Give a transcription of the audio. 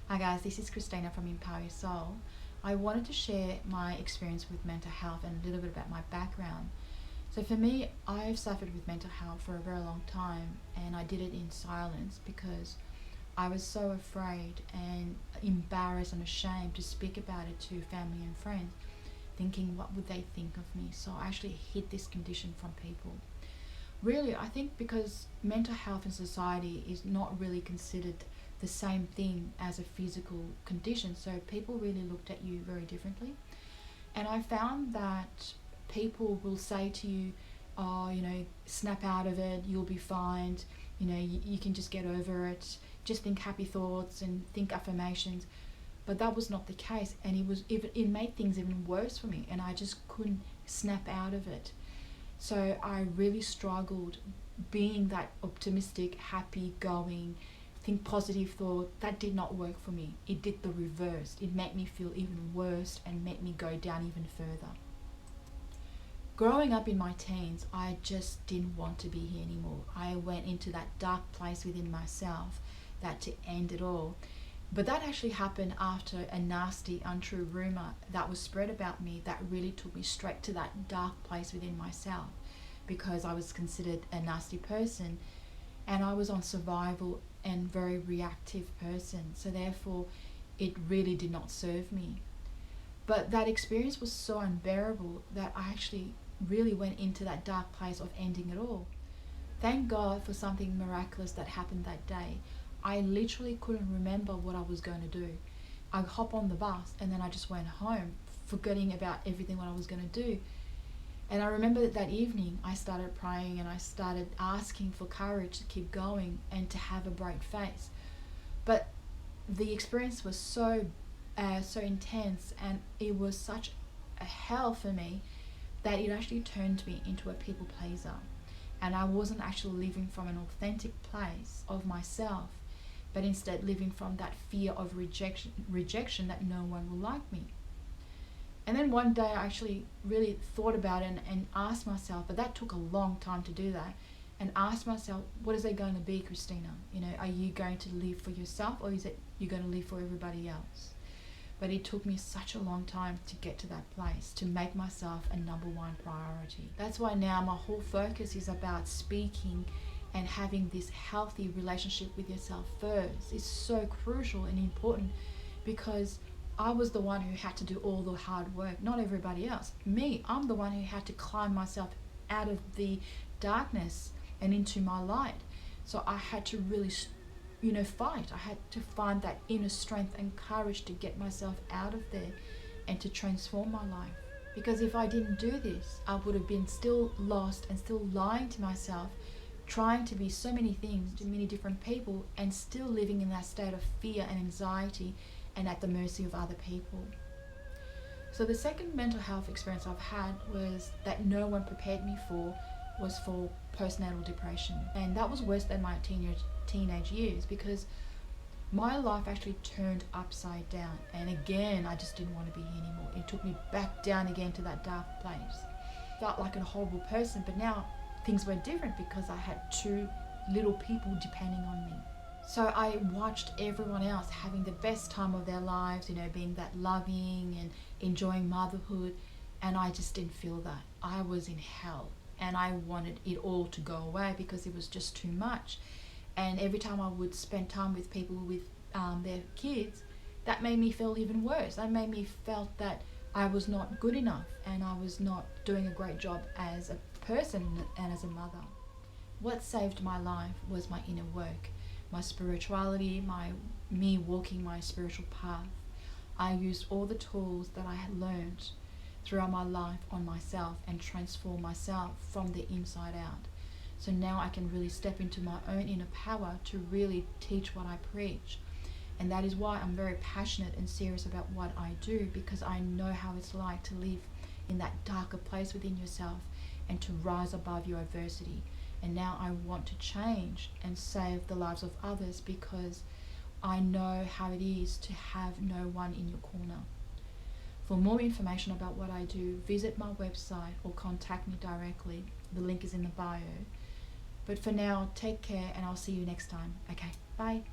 Hi guys, this is Christina from Empower Your Soul. I wanted to share my experience with mental health and a little bit about my background. So for me, I've suffered with mental health for a very long time, and I did it in silence because I was so afraid and embarrassed and ashamed to speak about it to family and friends, thinking what would they think of me. So I actually hid this condition from people. Really, I think because mental health in society is not really considered the same thing as a physical condition, so people really looked at you very differently. And I found that people will say to you, oh, snap out of it, you'll be fine, you can just get over it, just think happy thoughts and think affirmations. But that was not the case, and it made things even worse for me, and I just couldn't snap out of it. So I really struggled being that optimistic, happy going, think positive thought. That did not work for me. It did the reverse. It made me feel even worse and made me go down even further. Growing up in my teens, I just didn't want to be here anymore. I went into that dark place within myself that to end it all. But that actually happened after a nasty, untrue rumor that was spread about me that really took me straight to that dark place within myself, because I was considered a nasty person and I was on survival and very reactive person. So therefore, it really did not serve me. But that experience was so unbearable that I actually really went into that dark place of ending it all. Thank God for something miraculous that happened that day. I literally couldn't remember what I was going to do. I hop on the bus and then I just went home, forgetting about everything what I was going to do. And I remember that evening I started praying and I started asking for courage to keep going and to have a bright face. But the experience was so intense, and it was such a hell for me that it actually turned me into a people pleaser. And I wasn't actually living from an authentic place of myself, but instead living from that fear of rejection that no one will like me. And then one day I actually really thought about it and asked myself, but that took a long time to do that, and asked myself, what is it going to be, Christina? Are you going to live for yourself, or is it you're going to live for everybody else? But it took me such a long time to get to that place, to make myself a number one priority. That's why now my whole focus is about speaking and having this healthy relationship with yourself first. It's so crucial and important, because I was the one who had to do all the hard work, not everybody else. Me, I'm the one who had to climb myself out of the darkness and into my light. So I had to really fight. I had to find that inner strength and courage to get myself out of there and to transform my life. Because if I didn't do this, I would have been still lost and still lying to myself, trying to be so many things to many different people, and still living in that state of fear and anxiety and at the mercy of other people. So the second mental health experience I've had was that no one prepared me for was for postnatal depression. And that was worse than my teenage years, because my life actually turned upside down. And again, I just didn't want to be here anymore. It took me back down again to that dark place. Felt like a horrible person, but now things were different because I had two little people depending on me. So I watched everyone else having the best time of their lives, being that loving and enjoying motherhood. And I just didn't feel that. I was in hell. And I wanted it all to go away because it was just too much. And every time I would spend time with people with their kids, that made me feel even worse. That made me felt that I was not good enough and I was not doing a great job as a person and as a mother. What saved my life was my inner work, my spirituality, me walking my spiritual path. I used all the tools that I had learned throughout my life on myself and transform myself from the inside out. So now I can really step into my own inner power to really teach what I preach. And that is why I'm very passionate and serious about what I do, because I know how it's like to live in that darker place within yourself and to rise above your adversity. And now I want to change and save the lives of others, because I know how it is to have no one in your corner. For more information about what I do, visit my website or contact me directly. The link is in the bio. But for now, take care and I'll see you next time. Okay, bye.